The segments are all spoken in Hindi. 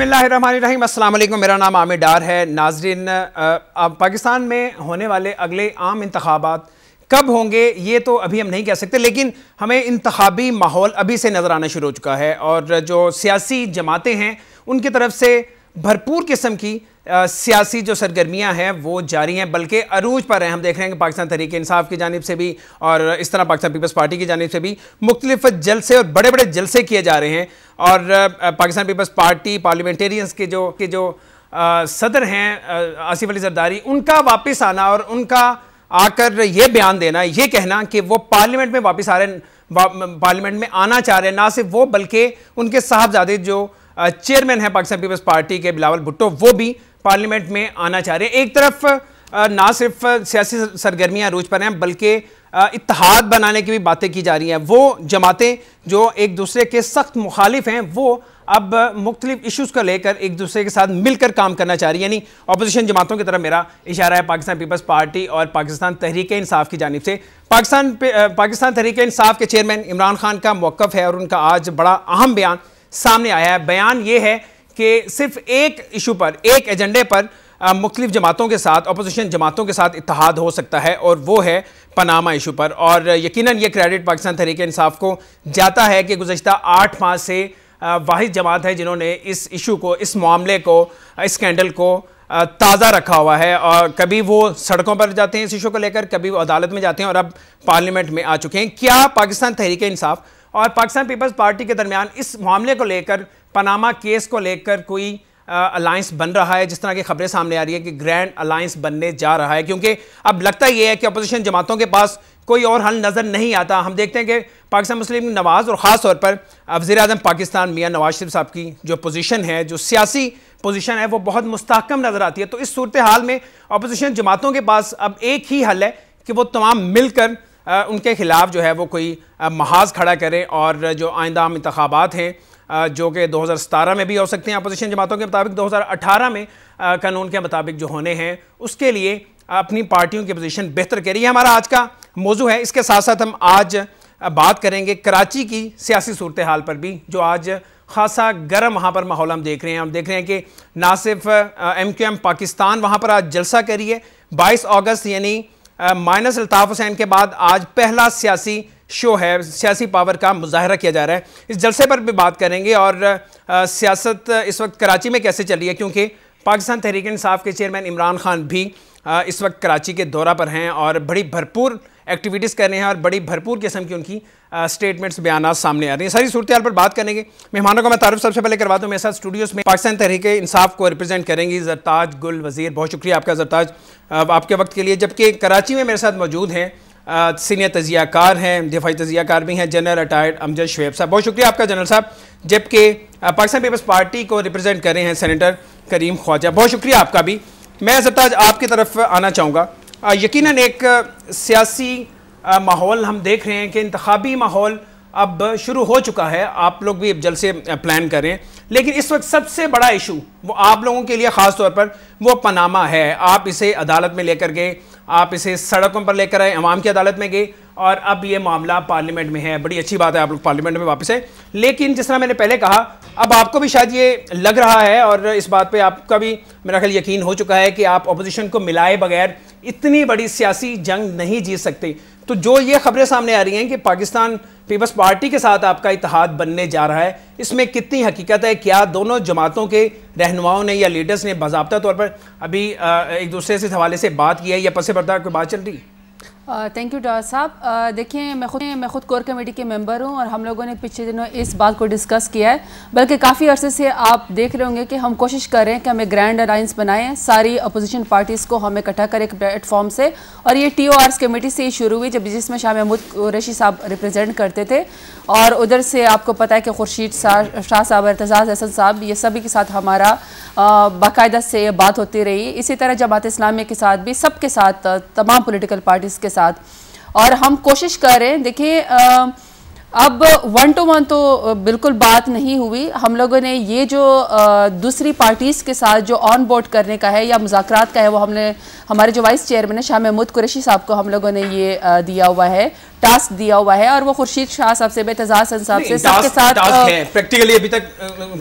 बिस्मिल्लाहिर्रहमानिर्रहीम, अस्सलाम वालेकुम। मेरा नाम आमिर डार है। नाजरीन, पाकिस्तान में होने वाले अगले आम इंतखाबात कब होंगे ये तो अभी हम नहीं कह सकते, लेकिन हमें इंतखाबी माहौल अभी से नज़र आना शुरू हो चुका है और जो सियासी जमातें हैं उनकी तरफ से भरपूर किस्म की सियासी जो सरगर्मियां हैं वो जारी हैं, बल्कि अरूज पर हैं। हम देख रहे हैं कि पाकिस्तान तहरीक इंसाफ की जानिब से भी और इस तरह पाकिस्तान पीपल्स पार्टी की जानिब से भी मुख्तलिफ जलसे और बड़े बड़े जलसे किए जा रहे हैं। और पाकिस्तान पीपल्स पार्टी पार्लियामेंटेरियंस के जो सदर हैं आसिफ अली जरदारी, उनका वापस आना और उनका आकर ये बयान देना, ये कहना कि वो पार्लियामेंट में वापस आ रहे हैं, पार्लियामेंट में आना चाह रहे हैं, ना सिर्फ वो बल्कि उनके साहबजादे जो चेयरमैन है पाकिस्तान पीपल्स पार्टी के बिलावल भुट्टो, वो भी पार्लियामेंट में आना चाह रहे हैं। एक तरफ ना सिर्फ सियासी सरगर्मियां अरूज पर हैं बल्कि इत्तेहाद बनाने की भी बातें की जा रही हैं। वो जमातें जो एक दूसरे के सख्त मुखालिफ हैं वो अब मुख्तलिफ इशूज़ को लेकर एक दूसरे के साथ मिलकर काम करना चाह रही है, यानी अपोजिशन जमातों की तरफ मेरा इशारा है। पाकिस्तान पीपल्स पार्टी और पाकिस्तान तहरीक इंसाफ की जानिब से पाकिस्तान तहरीक इंसाफ के चेयरमैन इमरान खान का मौक़िफ़ है और उनका आज बड़ा अहम बयान सामने आया है। बयान ये है कि सिर्फ एक इशू पर, एक एजेंडे पर मुख्तलिफ जमातों के साथ, अपोजिशन जमातों के साथ इत्तेहाद हो सकता है और वो है पनामा इशू पर। और यकीनन ये क्रेडिट पाकिस्तान तहरीक इंसाफ को जाता है कि गुज़श्ता 8 माह से वाहिद जमात है जिन्होंने इस इशू को, इस मामले को, इस स्कैंडल को ताज़ा रखा हुआ है। और कभी वो सड़कों पर जाते हैं इस इशू को लेकर, कभी वो अदालत में जाते हैं और अब पार्लियामेंट में आ चुके हैं। क्या पाकिस्तान तहरीक इंसाफ और पाकिस्तान पीपल्स पार्टी के दरमियान इस मामले को लेकर, पनामा केस को लेकर कोई अलायंस बन रहा है? जिस तरह की खबरें सामने आ रही है कि ग्रैंड अलायंस बनने जा रहा है, क्योंकि अब लगता यह है कि अपोजिशन जमातों के पास कोई और हल नज़र नहीं आता। हम देखते हैं कि पाकिस्तान मुस्लिम लीग नवाज़ और ख़ास तौर पर वज़ीर आज़म पाकिस्तान मियां नवाज शरीफ साहब की जो पोजीशन है, जो सियासी पोजीशन है, वो बहुत मुस्तहकम नज़र आती है। तो इस सूरत हाल में अपोजिशन जमातों के पास अब एक ही हल है कि वो तमाम मिलकर उनके खिलाफ जो है वो कोई महाज खड़ा करें और जो आइंदा आम इंतखाबात हैं जो कि 2017 में भी हो सकते हैं अपोजिशन जमातों के मुताबिक, 2018 में कानून के मुताबिक जो होने हैं, उसके लिए अपनी पार्टियों की पोजीशन बेहतर करिए। हमारा आज का मौजू है। इसके साथ साथ हम आज बात करेंगे कराची की सियासी सूरत हाल पर भी, जो आज खासा गर्म वहाँ पर माहौल हम देख रहे हैं। हम देख रहे हैं कि ना सिर्फ MQM पाकिस्तान वहाँ पर आज जलसा करी है, 22 अगस्त यानी माइनस अल्ताफ़ हुसैन के बाद आज पहला सियासी शो है, सियासी पावर का मुजाहरा किया जा रहा है। इस जलसे पर भी बात करेंगे और सियासत इस वक्त कराची में कैसे चल रही है, क्योंकि पाकिस्तान तहरीक इंसाफ के चेयरमैन इमरान खान भी इस वक्त कराची के दौरा पर हैं और बड़ी भरपूर एक्टिविटीज़ कर रहे हैं और बड़ी भरपूर किस्म की उनकी स्टेटमेंट्स, बयान सामने आ रही हैं। सारी सूरत हाल पर बात करेंगे। मेहमानों का मैं तारुफ सबसे पहले करवा दूँ। मेरे साथ स्टूडियोज़ में पाकिस्तान तहरीक इंसाफ को रिप्रेजेंट करेंगी ज़रताज गुल वज़ीर। बहुत शुक्रिया आपका ज़रताज, आपके वक्त के लिए। जबकि कराची में मेरे साथ मौजूद हैं सीनियर तजियाकार हैं, दिफाई तजियाकार भी हैं, जनरल रिटायर्ड अमजद शुएब साहब। बहुत शुक्रिया आपका जनरल साहब। जबकि पाकिस्तान पीपल्स पार्टी को रिप्रेजेंट कर रहे हैं सेनेटर करीम ख्वाजा। बहुत शुक्रिया आपका भी। मैं ज़रताज आपकी तरफ आना चाहूँगा। यकीनन एक सियासी माहौल हम देख रहे हैं कि इंतखाबी माहौल अब शुरू हो चुका है। आप लोग भी अब जल्द से प्लान करें, लेकिन इस वक्त सबसे बड़ा इशू वो आप लोगों के लिए ख़ास तौर पर वो पनामा है। आप इसे अदालत में लेकर गए, आप इसे सड़कों पर लेकर आए, अवाम की अदालत में गए और अब ये मामला पार्लियामेंट में है। बड़ी अच्छी बात है, आप लोग पार्लियामेंट में वापस है। लेकिन जिस तरह मैंने पहले कहा, अब आपको भी शायद ये लग रहा है और इस बात पे आपका भी मेरा ख्याल यकीन हो चुका है कि आप अपोजिशन को मिलाए बगैर इतनी बड़ी सियासी जंग नहीं जीत सकते। तो जो ये खबरें सामने आ रही हैं कि पाकिस्तान पीपल्स पार्टी के साथ आपका इत्तेहाद बनने जा रहा है, इसमें कितनी हकीकत है? क्या दोनों जमातों के रहनुमाओं ने या लीडर्स ने बाज़ाब्ता तौर पर अभी एक दूसरे से हवाले से बात की है या पसे पर्दा कोई बात चल रही है? थैंक यू डॉक्टर साहब। देखिए, मैं खुद कोर कमेटी के मेंबर हूं और हम लोगों ने पिछले दिनों इस बात को डिस्कस किया है। बल्कि काफ़ी अरसे से आप देख रहे होंगे कि हम कोशिश कर रहे हैं कि हमें ग्रैंड अलायंस बनाएं, सारी अपोजिशन पार्टीज़ को हम इकट्ठा करें एक प्लेटफॉर्म से। और ये TORs कमेटी से ही शुरू हुई, जब जिसमें शाह महमूद कुरैशी साहब रिप्रेजेंट करते थे और उधर से आपको पता है कि खुर्शीद शाह साहब, एतजाज़ हसन साहब, ये सभी के साथ हमारा बाकायदा से बात होती रही। इसी तरह जमात इस्लामी के साथ भी, सबके साथ, तमाम पॉलिटिकल पार्टीज़ के साथ। और हम कोशिश कर रहे हैं, देखिए अब 1 to 1 तो बिल्कुल बात नहीं हुई। हम लोगों ने ये जो दूसरी पार्टीज़ के साथ जो ऑन बोर्ड करने का है या मुज़ाकरात का है, वो हमने हमारे जो वाइस चेयरमैन है शाह महमूद कुरैशी साहब को हम लोगों ने ये दिया हुआ है, टास्क दिया हुआ है, और वो खुर्शीद शाह साहब से, बेतजाज साहब से, सबके साथ प्रैक्टिकली अभी तक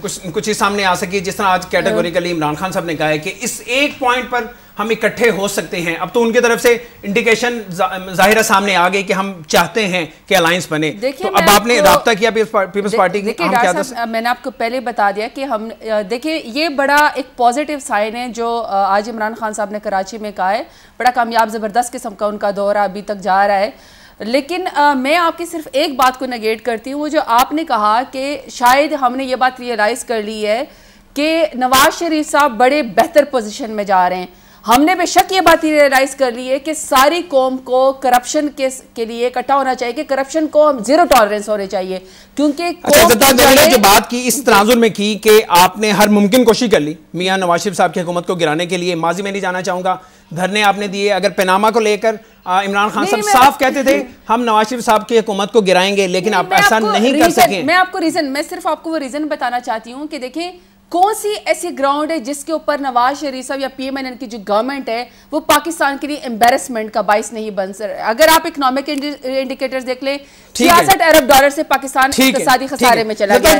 कुछ चीज सामने आ सकी। जिस तरह आज कैटेगोरिकली इमरान खान साहब ने कहा है कि इस एक पॉइंट पर हम इकट्ठे हो सकते हैं। अब तो उनकी तरफ से इंडिकेशन जाहिर सामने आ गई कि हम चाहते हैं कि अलायंस बने। तो अब आपने राब्ता किया पीपल्स पार्टी की? मैंने आपको पहले बता दिया कि हम देखिए ये बड़ा एक पॉजिटिव साइन है जो आज इमरान खान साहब ने कराची में कहा है। बड़ा कामयाब ज़बरदस्त किस्म का उनका दौरा अभी तक जा रहा है। लेकिन मैं आपकी सिर्फ एक बात को नेगेट करती हूँ, वो जो आपने कहा कि शायद हमने ये बात रियलाइज़ कर ली है कि नवाज शरीफ साहब बड़े बेहतर पोजीशन में जा रहे हैं। हमने बेशक ये बात रियलाइज कर ली है कि सारी कौम को करप्शन के लिए इकट्ठा होना चाहिए, कि करप्शन को हम जीरो टॉलरेंस होने चाहिए, क्योंकि जो बात की इस तनाजुर में की कि आपने हर मुमकिन कोशिश कर ली मियां नवाज शरीफ साहब की हुकूमत को गिराने के लिए। माजी में नहीं जाना चाहूंगा, धरने आपने दिए। अगर पनामा को लेकर इमरान खान साहब साफ कहते थे हम नवाज शरीफ साहब की हुकूमत को गिराएंगे, लेकिन आप ऐसा नहीं कर सके। मैं सिर्फ आपको वो रीजन बताना चाहती हूँ कि देखें कौन सी ऐसी ग्राउंड है जिसके ऊपर नवाज शरीफ साहब या PMNN की जो गवर्नमेंट है वो पाकिस्तान के लिए एम्बेरसमेंट का बाइस नहीं बन सकता। अगर आप इकोनॉमिक इंडिकेटर्स देख लें, 66 अरब डॉलर से पाकिस्तान इक़्तिसादी खसारे में चला गया।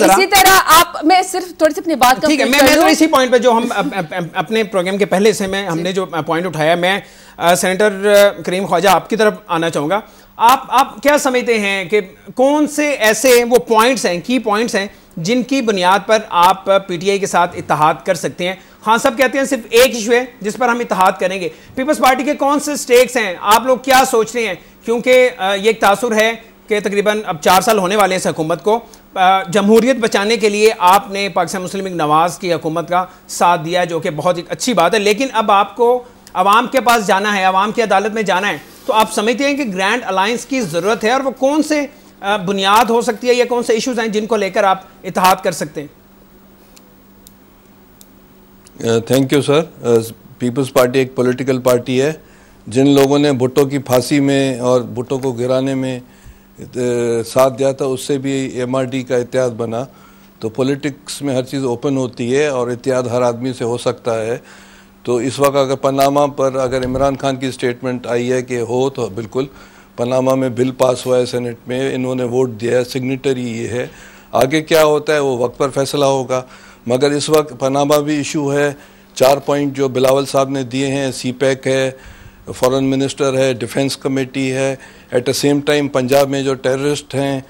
इसी तरह आप, मैं सिर्फ थोड़ी सी अपनी बात ठीक है, मैं तो इसी पॉइंट पे जो हम अपने प्रोग्राम के पहले से में हमने जो पॉइंट उठाया, मैं सेनेटर करीम ख्वाजा आपकी तरफ आना चाहूँगा। आप क्या समझते हैं कि कौन से ऐसे वो पॉइंट्स हैं, की पॉइंट्स हैं जिनकी बुनियाद पर आप PTI के साथ इत्तेहाद कर सकते हैं? खान साहब कहते हैं सिर्फ एक इशू है जिस पर हम इत्तेहाद करेंगे। पीपल्स पार्टी के कौन से स्टेक्स हैं? आप लोग क्या सोच रहे हैं? क्योंकि ये एक तासुर है कि तकरीबन अब 4 साल होने वाले हैं इस हुकूमत को। जमहूरियत बचाने के लिए आपने पाकिस्तान मुस्लिम लीग नवाज की हुकूमत का साथ दिया, जो कि बहुत ही अच्छी बात है। लेकिन अब आपको अवाम के पास जाना है, अवाम की अदालत में जाना है, तो आप समझते हैं कि ग्रैंड अलायंस की ज़रूरत है? और वो कौन से बुनियाद हो सकती है या कौन से इश्यूज हैं जिनको लेकर आप इत्तेहाद कर सकते हैं? Thank you sir. Peoples Party एक पॉलिटिकल पार्टी है। जिन लोगों ने भुट्टो की फांसी में और भुट्टो को गिराने में साथ दिया था, उससे भी MRD का इत्तेहाद बना। तो पॉलिटिक्स में हर चीज़ ओपन होती है और इत्तेहाद हर आदमी से हो सकता है। तो इस वक्त अगर पनामा पर अगर इमरान खान की स्टेटमेंट आई है कि हो, तो बिल्कुल पनामा में बिल पास हुआ है सेनेट में, इन्होंने वोट दिया है, सिग्नेटरी ये है। आगे क्या होता है वो वक्त पर फैसला होगा। मगर इस वक्त पनामा भी इशू है। 4 पॉइंट जो बिलावल साहब ने दिए हैं, CPEC है, फॉरेन मिनिस्टर है, डिफेंस कमेटी है। At the same time Punjab में जो टेररिस्ट हैं,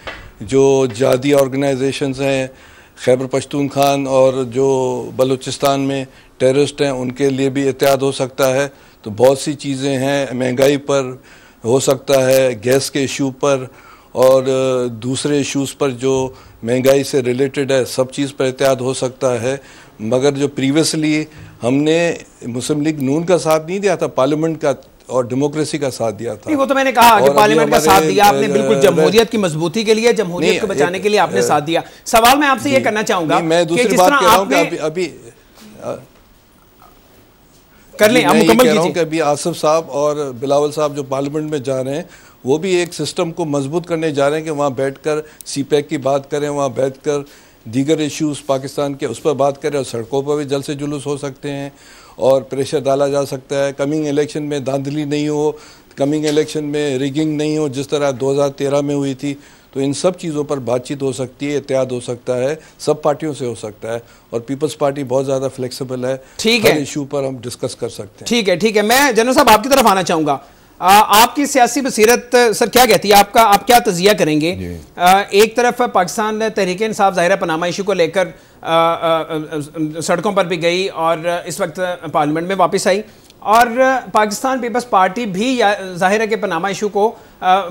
जो जिहादी ऑर्गेनाइजेशंस हैं, खैबर पख्तूनख्वा और जो बलूचिस्तान में टेररिस्ट हैं, उनके लिए भी इत्तेहाद हो सकता है। तो बहुत सी चीज़ें हैं, महंगाई पर हो सकता है, गैस के इशू पर और दूसरे इश्यूज़ पर जो महंगाई से रिलेटेड है, सब चीज़ पर इत्तेहाद हो सकता है। मगर जो प्रीवियसली हमने मुस्लिम लीग नून का साथ नहीं दिया था, पार्लियामेंट का और डेमोक्रेसी का साथ दिया था। वो तो मैंने कहा कि पार्लियामेंट का साथ दिया आपने, बिल्कुल जमहूरियत की मजबूती के लिए, जमहूरियत को बचाने के लिए आपने साथ दिया। सवाल मैं आपसे ये करना चाहूंगा, मैं दूसरी बात कह रहा हूँ कि अभी कर लें, मुकम्मल कीजिए। कि अभी आसिफ साहब और बिलावल साहब जो पार्लियामेंट में जा रहे हैं, वो भी एक सिस्टम को मजबूत करने जा रहे हैं कि वहाँ बैठकर CPEC की बात करें, वहाँ बैठकर दीगर इश्यूज़ पाकिस्तान के उस पर बात करें, और सड़कों पर भी जल्द से जुलूस हो सकते हैं और प्रेशर डाला जा सकता है। कमिंग इलेक्शन में धांधली नहीं हो, कमिंग इलेक्शन में रिगिंग नहीं हो जिस तरह 2013 में हुई थी। तो इन सब चीज़ों पर बातचीत हो सकती है, इत्तेहाद हो सकता है, सब पार्टियों से हो सकता है। और पीपल्स पार्टी बहुत ज़्यादा फ्लेक्सिबल है, ठीक है, इशू पर हम डिस्कस कर सकते हैं। ठीक है, ठीक है। मैं जनरल साहब आपकी तरफ आना चाहूँगा। आपकी सियासी बसीरत सर क्या कहती है? आप क्या तजिया करेंगे? एक तरफ पाकिस्तान तहरीक इंसाफ ज़ाहिर पनामा इशू को लेकर सड़कों पर भी गई और इस वक्त पार्लियामेंट में वापस आई, और पाकिस्तान पीपल्स पार्टी भी जाहिर है कि पनामा इशू को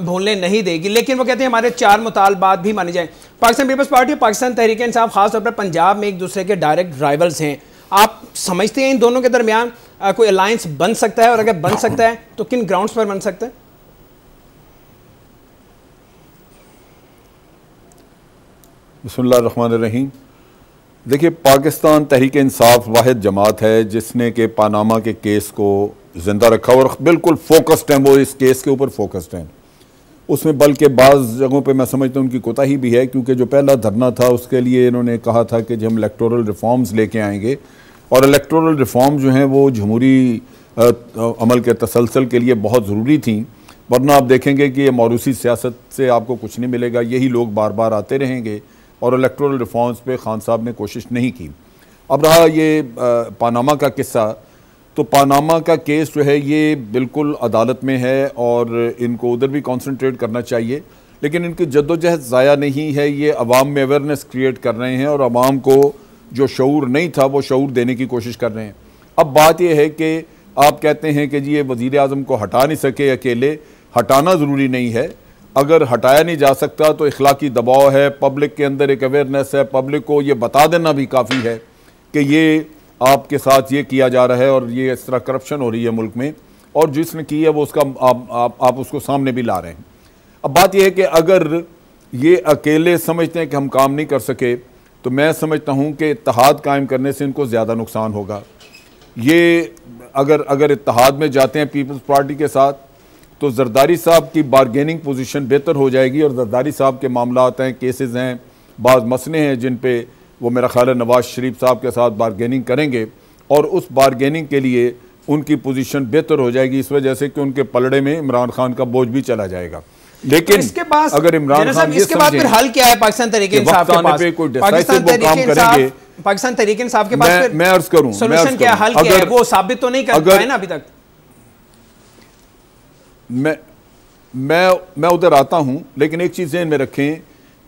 भूलने नहीं देगी, लेकिन वो कहते हैं हमारे 4 मुतालबात भी माने जाएं। पाकिस्तान पीपल्स पार्टी और पाकिस्तान तहरीक इंसाफ खासतौर पर पंजाब में एक दूसरे के डायरेक्ट राइवल्स हैं। आप समझते हैं इन दोनों के दरमियान कोई अलायंस बन सकता है, और अगर बन सकता है तो किन ग्राउंड्स पर बन सकता है? बिस्मिल्लाहिर्रहमानिर्रहीम। देखिए, पाकिस्तान तहरीक इंसाफ वाहिद जमात है जिसने कि पानामा के केस को जिंदा रखा और बिल्कुल फोकस्ड हैं, वो इस केस के ऊपर फोकस्ड हैं। उसमें बल्कि बाज़ जगहों पे मैं समझता हूँ उनकी कोताही भी है, क्योंकि जो पहला धरना था उसके लिए इन्होंने कहा था कि हम इलेक्टोरल रिफॉर्म्स लेके आएंगे, और इलेक्टोरल रिफॉर्म जो हैं वो जमहूरी अमल के तसलसल के लिए बहुत ज़रूरी थी, वरना आप देखेंगे कि ये मौरूसी सियासत से आपको कुछ नहीं मिलेगा, यही लोग बार बार आते रहेंगे, और इलेक्टोरल रिफॉर्म्स पे खान साहब ने कोशिश नहीं की। अब रहा ये पानामा का किस्सा, तो पानामा का केस जो है ये बिल्कुल अदालत में है और इनको उधर भी कॉन्सनट्रेट करना चाहिए, लेकिन इनकी जद्दोजहद ज़ाया नहीं है। ये अवाम में अवेयरनेस क्रिएट कर रहे हैं और अवाम को जो शऊर नहीं था वो शऊर देने की कोशिश कर रहे हैं। अब बात यह है कि आप कहते हैं कि जी ये वज़ीर आज़म को हटा नहीं सके अकेले, हटाना ज़रूरी नहीं है। अगर हटाया नहीं जा सकता तो इखलाकी दबाव है, पब्लिक के अंदर एक अवेयरनेस है, पब्लिक को ये बता देना भी काफ़ी है कि ये आपके साथ ये किया जा रहा है और ये इस तरह करप्शन हो रही है मुल्क में, और जिसने की है वो उसका आप उसको सामने भी ला रहे हैं। अब बात यह है कि अगर ये अकेले समझते हैं कि हम काम नहीं कर सके, तो मैं समझता हूँ कि इत्तेहाद कायम करने से इनको ज़्यादा नुकसान होगा। ये अगर इत्तेहाद में जाते हैं पीपल्स पार्टी के साथ, तो जरदारी साहब की बारगेनिंग पोजीशन बेहतर हो जाएगी, और जरदारी साहब के मामलात हैं, केसेस हैं, बाज़ मसले हैं जिन पे वो मेरा ख्याल है नवाज शरीफ साहब के साथ बारगेनिंग करेंगे, और उस बारगेनिंग के लिए उनकी पोजीशन बेहतर हो जाएगी, इस वजह से कि उनके पलड़े में इमरान खान का बोझ भी चला जाएगा। लेकिन तो इसके बाद अगर इमरान खान इसके बाद फिर हल क्या है पाकिस्तान तहरीक इंसाफ के पास? पाकिस्तान तहरीक इंसाफ के पास मैं अर्ज करूं सोल्यूशन क्या, हल क्या है? वो साबित तो नहीं कर पाए ना अभी तक। मैं उधर आता हूं, लेकिन एक चीज़ ध्यान में रखें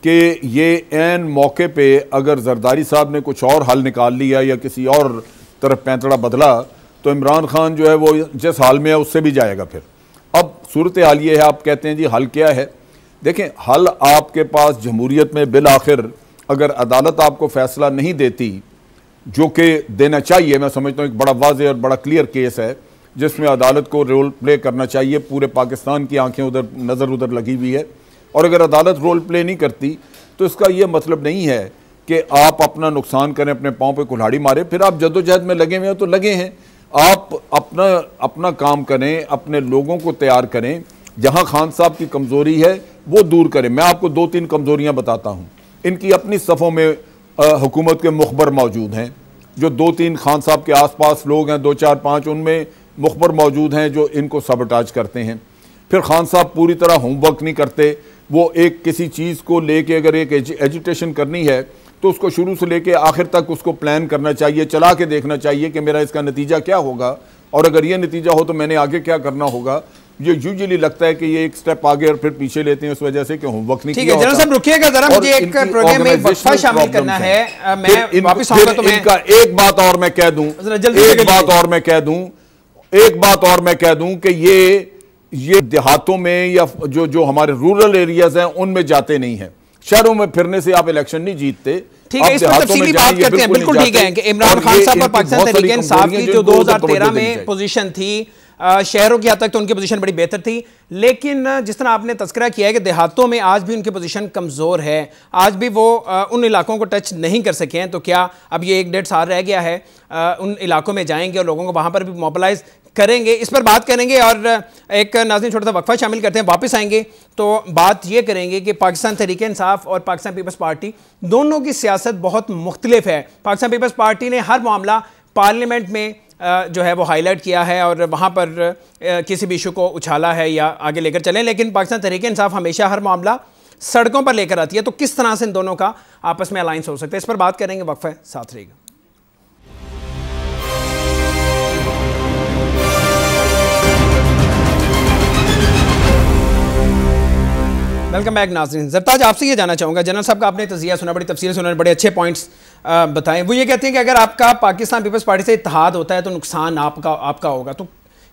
कि ये ऐन मौके पे अगर जरदारी साहब ने कुछ और हल निकाल लिया या किसी और तरफ पैंतड़ा बदला, तो इमरान खान जो है वो जिस हाल में है उससे भी जाएगा फिर। अब सूरत हाल ये है, आप कहते हैं जी हल क्या है? देखें, हल आपके पास जमहूरियत में बिल आखिर अगर अदालत आपको फैसला नहीं देती, जो कि देना चाहिए, मैं समझता हूँ एक बड़ा वाज़ेह और बड़ा क्लियर केस है जिसमें अदालत को रोल प्ले करना चाहिए, पूरे पाकिस्तान की आंखें उधर नज़र उधर लगी हुई है, और अगर अदालत रोल प्ले नहीं करती तो इसका ये मतलब नहीं है कि आप अपना नुकसान करें, अपने पाँव पे कुल्हाड़ी मारें, फिर आप जद्दोजहद में लगे हुए हैं तो लगे हैं। आप अपना काम करें, अपने लोगों को तैयार करें, जहां खान साहब की कमज़ोरी है वो दूर करें। मैं आपको 2-3 कमज़ोरियां बताता हूं। इनकी अपनी सफ़ों में हुकूमत के मुखबर मौजूद हैं, जो 2-3 खान साहब के आसपास लोग हैं, 2-4-5 उनमें मुखबर मौजूद हैं जो इनको सबटाज करते हैं। फिर खान साहब पूरी तरह होमवर्क नहीं करते, वो एक किसी चीज़ को लेके अगर एक एजुटेशन करनी है तो उसको शुरू से लेके आखिर तक उसको प्लान करना चाहिए, चला के देखना चाहिए कि मेरा इसका नतीजा क्या होगा, और अगर ये नतीजा हो तो मैंने आगे क्या करना होगा। ये यूजुअली लगता है कि ये एक स्टेप आगे और फिर पीछे लेते हैं, उस वजह से कि होमवर्क नहीं किया होता। जनरल साहब रुकिएगा जरा, मुझे एक प्रोग्राम में वक्फा शामिल करना है। मैं वापस आऊंगा तो मैं एक बात और मैं कह दूं, एक बात और मैं कह दूं कि ये देहातों में या जो हमारे रूरल एरियाज हैं उनमें जाते नहीं हैं। शहरों में फिरने से आप इलेक्शन नहीं जीतते। ठीक है, इस पर तफसीली बात करते हैं। बिल्कुल ठीक है कि इमरान खान साहब और पाकिस्तान तहरीक इंसाफ की जो 2013 में पोजीशन थी, शहरों की हद तक तो उनकी पोजीशन बड़ी बेहतर थी, लेकिन जिस तरह आपने तस्करा किया है कि देहातों में आज भी उनकी पोजीशन कमज़ोर है, आज भी वो उन इलाकों को टच नहीं कर सके हैं, तो क्या अब ये 1-1.5 साल रह गया है, उन इलाकों में जाएंगे और लोगों को वहाँ पर भी मोबिलाइज करेंगे? इस पर बात करेंगे और एक नाज़रीन छोटा सा वक्फा शामिल करते हैं, वापस आएंगे तो बात ये करेंगे कि पाकिस्तान तहरीक इंसाफ और पाकिस्तान पीपल्स पार्टी दोनों की सियासत बहुत मुख्तलिफ है। पाकिस्तान पीपल्स पार्टी ने हर मामला पार्लियामेंट में जो है वो हाईलाइट किया है और वहाँ पर किसी भी इशू को उछाला है या आगे लेकर चलें, लेकिन पाकिस्तान तहरीक इंसाफ हमेशा हर मामला सड़कों पर लेकर आती है। तो किस तरह से इन दोनों का आपस में अलायंस हो सकता है, इस पर बात करेंगे। वक्फा साथ रहेगा। वेलकम बैक नाज़रीन। ज़रताज, आपसे ये जानना चाहूँगा, जनरल साहब का आपने तज़िया सुना, बड़ी तफसील सुना, बड़े अच्छे पॉइंट्स बताएं। वो ये कहते हैं कि अगर आपका पाकिस्तान पीपल्स पार्टी से इत्तेहाद होता है तो नुकसान आपका होगा, तो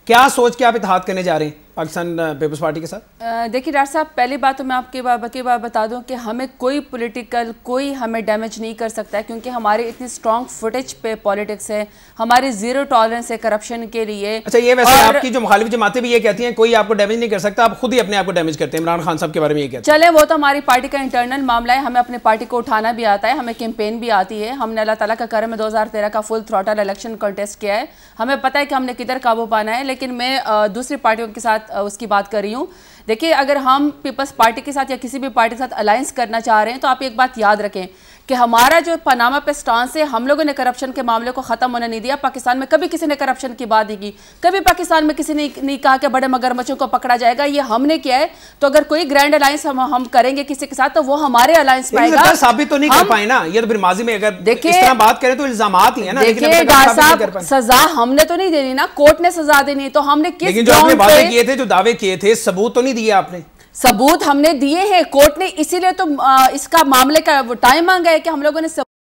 क्या सोच के आप इत्तेहाद करने जा रहे हैं पाकिस्तान पीपल्स पार्टी के साथ? देखिए डॉक्टर साहब, पहली बात तो मैं आपके बात बता दूं कि हमें कोई पॉलिटिकल कोई हमें डैमेज नहीं कर सकता है, क्योंकि हमारी इतनी स्ट्रॉन्ग फुटेज पे पॉलिटिक्स है, हमारी जीरो टॉलरेंस है करप्शन के लिए। अच्छा, ये वैसे आपकी जो मुखालिफ जमातें भी ये कहती हैं कोई आपको डैमेज नहीं कर सकता, आप खुद ही अपने आप को डैमेज करते हैं। इमरान खान साहब के बारे में ये कहते हैं। चले, वो तो हमारी पार्टी का इंटरनल मामला है, हमें अपनी पार्टी को उठाना भी आता है, हमें कैंपेन भी आती है। हमने अल्लाह ताला का करम में 2013 का फुल थ्रॉटल इलेक्शन कंटेस्ट किया है, हमें पता है कि हमने किधर काबू पाना है। लेकिन मैं दूसरी पार्टियों के साथ साथ उसकी बात कर रही हूँ। देखिए, अगर हम पीपल्स पार्टी के साथ या किसी भी पार्टी के साथ अलायंस करना चाह रहे हैं तो आप एक बात याद रखें कि हमारा जो पनामा पे स्टांस है, हम लोगों ने करप्शन के मामले को ख़त्म होने नहीं दिया। पाकिस्तान में कभी किसी ने करप्शन की बात नहीं की, कभी पाकिस्तान में किसी ने नहीं कहा कि बड़े मगरमच्छों को पकड़ा जाएगा, ये हमने किया है। तो अगर कोई ग्रैंड अलायंस हम करेंगे किसी के साथ तो वो हमारे अलायंस में आएगा। साबित तो नहीं कर पाए ना, ये तो फिर माजी में अगर इस तरह बात करें तो इल्जामात ही है ना। देखिए डार साहब, सजा हमने तो नहीं देनी ना, कोर्ट ने सजा देनी है। तो हमने किस लेकिन जो आपने वादे किए थे, जो दावे किए थे, सबूत तो नहीं दिए आपने? सबूत हमने दिए हैं, कोर्ट ने इसीलिए तो इसका मामले का टाइम मांगा है कि हम लोगों ने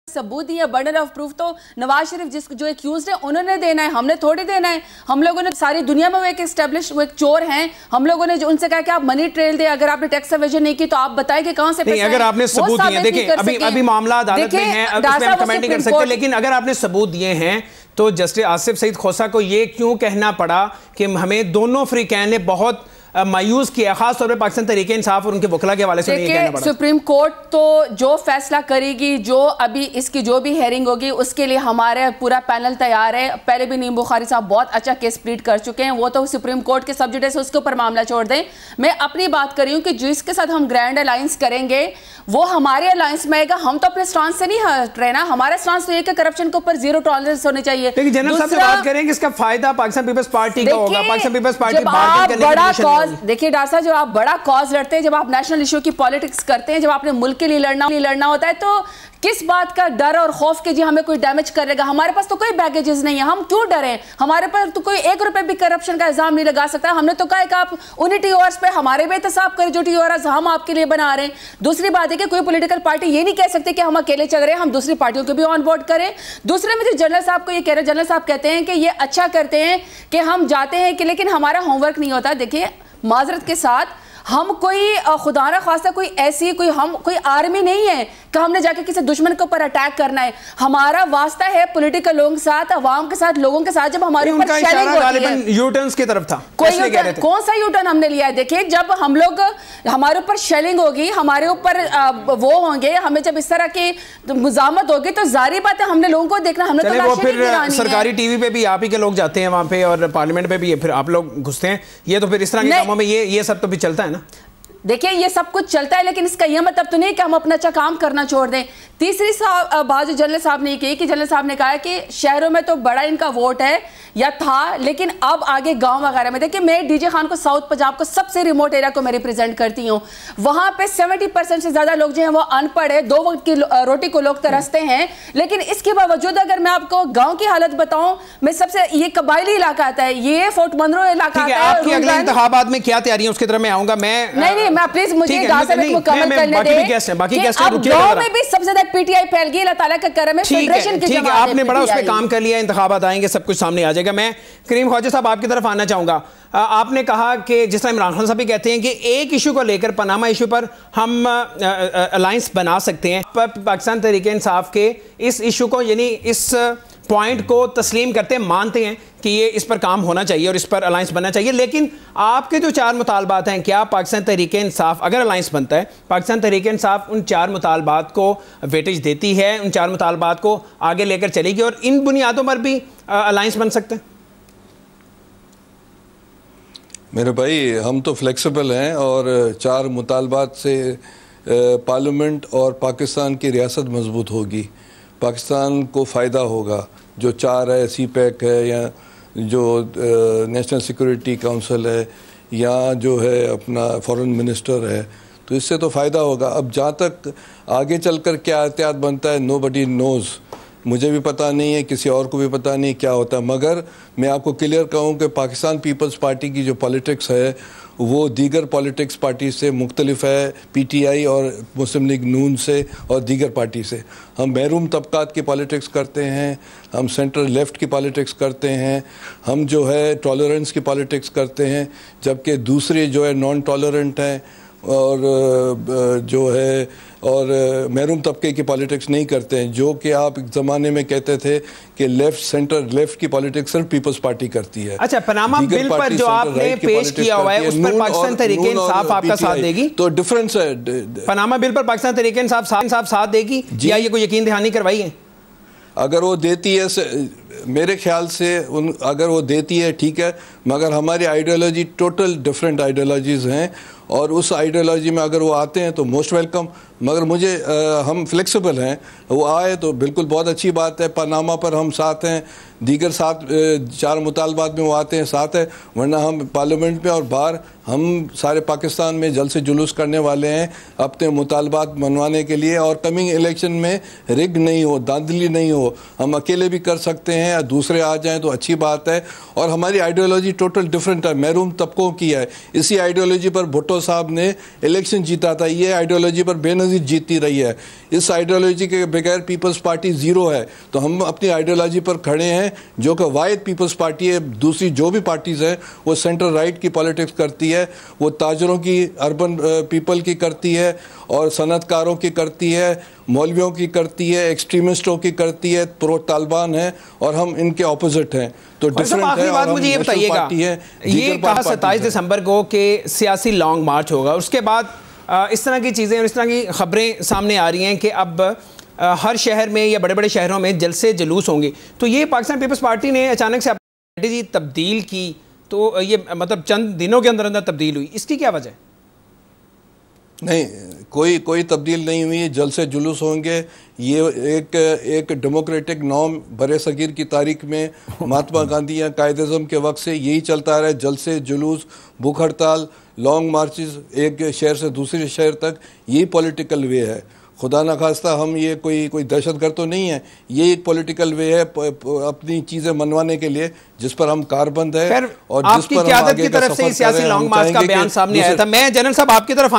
सबूत दिए। बर्डन ऑफ प्रूफ तो नवाज शरीफ जो एक्यूज्ड है उन्होंने देना है, हमने थोड़ी देना है। हम लोगों ने सारी दुनिया में वो एक एस्टेब्लिश, वो एक चोर हैं, हम लोगों ने जो उनसे कहा कि आप मनी ट्रेल दे, अगर आपने टैक्स एवेजन नहीं की तो आप बताएं कि कहां से पैसे। अगर आपने सबूत दिए, देखिए अभी मामला अदालत में है, उसमें हम कमेंट नहीं कर सकते, लेकिन अगर आपने सबूत दिए हैं तो जस्टिस आसिफ सईद खोसा को ये क्यों कहना पड़ा कि हमें दोनों फ्रीकैन ने बहुत मायूस किया, खास तौर पे पाकिस्तान तहरीक इंसाफ और उनके वकला के हवाले से? सुप्रीम कोर्ट तो जो फैसला करेगी, जो अभी इसकी जो भी हेयरिंग होगी, उसके लिए हमारे पूरा पैनल तैयार है। पहले भी नीम बुखारी साहब बहुत अच्छा केस प्लीड कर चुके हैं, वो तो सुप्रीम कोर्ट के सब जुडिस उसके ऊपर मामला छोड़ दें। मैं अपनी बात कर रही हूँ कि जिसके साथ हम ग्रैंड अलायंस करेंगे वो हमारे अलायंस में आएगा। हम तो अपने स्टांस से नहीं हट रहे ना, हमारा स्टांस तो ये कि करप्शन के ऊपर जीरो टॉलरेंस होनी चाहिए। लेकिन जनरल साहब से बात करेंगे, इसका फायदा पाकिस्तान पीपल्स पार्टी का होगा। पाकिस्तान पीपल्स पार्टी बड़ा कॉज, देखिए डार साहब, जब आप बड़ा कॉज लड़ते हैं, जब आप नेशनल इशू की पॉलिटिक्स करते हैं, जब आपने मुल्क के लिए लड़ना होता है, तो किस बात का डर और खौफ के जी हमें कोई डैमेज करेगा? हमारे पास तो कोई बैगेजेस नहीं है, हम क्यों डरें? हमारे पास तो कोई 1 रुपए भी करप्शन का इल्जाम नहीं लगा सकता। हमने तो कहा है कि आप उन्हीं टीओआरएस पे हमारे भी एहतसाब करें जो टीओआरएस हम आपके लिए बना रहे हैं। दूसरी बात है कि कोई पॉलिटिकल पार्टी ये नहीं कह सकती कि हम अकेले चल रहे हैं, हम दूसरी पार्टियों को भी ऑन बोर्ड करें। दूसरे में जो जनरल साहब को ये कह रहे हैं, जनरल साहब कहते हैं कि ये अच्छा करते हैं कि हम जाते हैं कि लेकिन हमारा होमवर्क नहीं होता। देखिए, माजरत के साथ, हम कोई खुदा ना खास्ता कोई ऐसी कोई आर्मी नहीं है कि हमने जाके किसी दुश्मन के ऊपर अटैक करना है। हमारा वास्ता है पॉलिटिकल लोगों के साथ, अवाम के साथ, लोगों के साथ। जब हमारे ऊपर शेलिंग होती है, यूटर्न्स की तरफ था, कौन सा यूटर्न हमने लिया है? देखिए, जब हम लोग, हमारे ऊपर शेलिंग होगी, हमारे ऊपर वो होंगे, हमें जब इस तरह की मुजामत होगी तो जारी बात है हमने लोगों को देखना। हमने तो वो फिर सरकारी टीवी पे भी आप ही के लोग जाते हैं वहां पे, और पार्लियामेंट पे भी फिर आप लोग घुसते हैं। ये तो फिर इस तरह के कामों में ये सब तो भी चलता है ना। देखिए, ये सब कुछ चलता है, लेकिन इसका यह मतलब तो नहीं कि हम अपना अच्छा काम करना छोड़ दें। तीसरी बात जो जनरल साहब ने की कि जनरल साहब ने कहा कि शहरों में तो बड़ा इनका वोट है या था, लेकिन अब आगे गांव वगैरह में, देखिए मैं डीजे खान को, साउथ पंजाब को, सबसे रिमोट एरिया को मैं रिप्रेजेंट करती हूँ। वहां पे 70% से ज्यादा लोग जो हैं वो अनपढ़ है, 2 वक्त की रोटी को लोग तरसते हैं। लेकिन इसके बावजूद अगर मैं आपको गाँव की हालत बताऊं, मैं सबसे, ये कबायली इलाका आता है, ये फोर्ट मनरो इलाका आता है। आपके अगले इंतखाबात में क्या तैयारी है उसकी तरफ मैं आऊंगा। मैं प्लीज मुझे मुकम्मल करने दें। गांव में भी सबसे ज्यादा पीटीआई फैल गई, अल्लाह ताला का करम है, फेडरेशन की जमात है। आपने बड़ा उस पे काम कर लिया, इंतखाबात आएंगे, सब कुछ सामने आ जाएगा। मैं करीम ख्वाजा साहब आपकी तरफ आना चाहूंगा। आपने कहा कि जिस तरह इमरान खान साहब भी कहते हैं कि एक इशू को लेकर, पनामा इशू पर हम अलायंस बना सकते हैं, पर पाकिस्तान तहरीक इंसाफ के इस इशू को, यानी इस पॉइंट को तस्लीम करते हैं, मानते हैं कि ये इस पर काम होना चाहिए और इस पर अलायंस बनना चाहिए। लेकिन आपके जो 4 मुतालबात हैं, क्या पाकिस्तान तहरीक इंसाफ, अगर अलायंस बनता है, पाकिस्तान तहरीक इंसाफ उन 4 मुतालबात को वेटेज देती है, उन 4 मुतालबात को आगे लेकर चलेगी और इन बुनियादों पर भी अलायंस बन सकते हैं? मेरे भाई, हम तो फ्लेक्सिबल हैं और 4 मुतालबात से पार्लियामेंट और पाकिस्तान की रियासत मजबूत होगी, पाकिस्तान को फ़ायदा होगा। जो 4 है, CPEC है, या जो नेशनल सिक्योरिटी काउंसिल है, या जो है अपना फॉरेन मिनिस्टर है, तो इससे तो फ़ायदा होगा। अब जहाँ तक आगे चलकर क्या एहतियात बनता है, नोबडी नोज़। मुझे भी पता नहीं है, किसी और को भी पता नहीं क्या होता है, मगर मैं आपको क्लियर कहूँ कि पाकिस्तान पीपल्स पार्टी की जो पॉलिटिक्स है वो दीगर पॉलिटिक्स पार्टी से मुख्तलिफ है, PTI और मुस्लिम लीग नून से और दीगर पार्टी से। हम महरूम तबकात की पॉलिटिक्स करते हैं, हम सेंट्रल लेफ़्ट की पॉलिटिक्स करते हैं, हम जो है टॉलरेंस की पॉलिटिक्स करते हैं, जबकि दूसरे जो है नॉन टॉलरेंट हैं और जो है और महरूम तबके की पॉलिटिक्स नहीं करते हैं, जो कि आप एक ज़माने में कहते थे कि लेफ़्ट, सेंटर लेफ़्ट की पॉलिटिक्स सिर्फ पीपल्स पार्टी करती है। अच्छा, पनामा बिल पर जो आपने पेश किया हुआ है, उस पर पाकिस्तान तहरीक इंसाफ आपका साथ देगी? तो डिफरेंस है, पनामा बिल पर पाकिस्तान तहरीक इंसाफ साथ देगी या ये कोई यकीन दहानी करवाई है? अगर वो देती है, मेरे ख्याल से अगर वो देती है ठीक है, मगर हमारी आइडियोलॉजी टोटल डिफरेंट आइडियोलॉजीज़ हैं, और उस आइडियोलॉजी में अगर वो आते हैं तो मोस्ट वेलकम। मगर मुझे हम फ्लेक्सिबल हैं, वो आए तो बिल्कुल बहुत अच्छी बात है। पनामा पर हम साथ हैं, दीगर 4 मुतालबात में वो आते हैं साथ है, वरना हम पार्लियामेंट में और बाहर हम सारे पाकिस्तान में जल्द से जुलूस करने वाले हैं अपने मुतालबात मनवाने के लिए। और कमिंग इलेक्शन में रिग नहीं हो, धांधली नहीं हो, हम अकेले भी कर सकते हैं या दूसरे आ जाएं तो अच्छी बात है। और हमारी आइडियोलॉजी टोटल डिफरेंट है, महरूम तबकों की है। इसी आइडियोलॉजी पर भुट्टो साहब ने इलेक्शन जीता था, ये आइडियोलॉजी पर बेनज़ीर जीतती रही है। इस आइडियोलॉजी के बगैर पीपल्स पार्टी ज़ीरो है, तो हम अपनी आइडियोलॉजी पर खड़े हैं जो कि वाहिद पीपल्स पार्टी है। दूसरी जो भी पार्टीज़ हैं वो सेंटर राइट की पॉलिटिक्स करती है, वो ताजरों की, अर्बन पीपल की करती है, और सनतकारों की करती है, मौलवियों की करती है, एक्सट्रीमिस्टों की करती है, प्रो तालिबान है, और हम इनके ऑपोजिट हैं। तो डिफरेंट आखिरी बात मुझे ये बताइएगा, ये कहा 27 दिसंबर को कि सियासी लॉन्ग मार्च होगा, उसके बाद इस तरह की चीज़ें और इस तरह की खबरें सामने आ रही हैं कि अब हर शहर में या बड़े बड़े शहरों में जलसे जुलूस होंगे। तो ये पाकिस्तान पीपल्स पार्टी ने अचानक से स्ट्रेटजी तब्दील की, तो ये मतलब चंद दिनों के अंदर अंदर तब्दील हुई, इसकी क्या वजह? नहीं, कोई तब्दील नहीं हुई। जलसे जुलूस होंगे, ये एक डेमोक्रेटिक नॉर्म बरे सगीर की तारीख में महात्मा गांधी या कायद-ए-आज़म के वक्त से यही चलता रहा है। जलसे जुलूस, भूख हड़ताल, लॉन्ग मार्चेस एक शहर से दूसरे शहर तक, यही पॉलिटिकल वे है। खुदा न खास्ता हम ये कोई दहशतगर्द तो नहीं है, ये एक पॉलिटिकल वे है अपनी चीज़ें मनवाने के लिए, जिस पर हम कारबंद है। और जिस पर क़यादत की तरफ से सियासी लॉन्ग मार्च का बयान सामने आया था। मैं जनरल साहब आपकी तरफ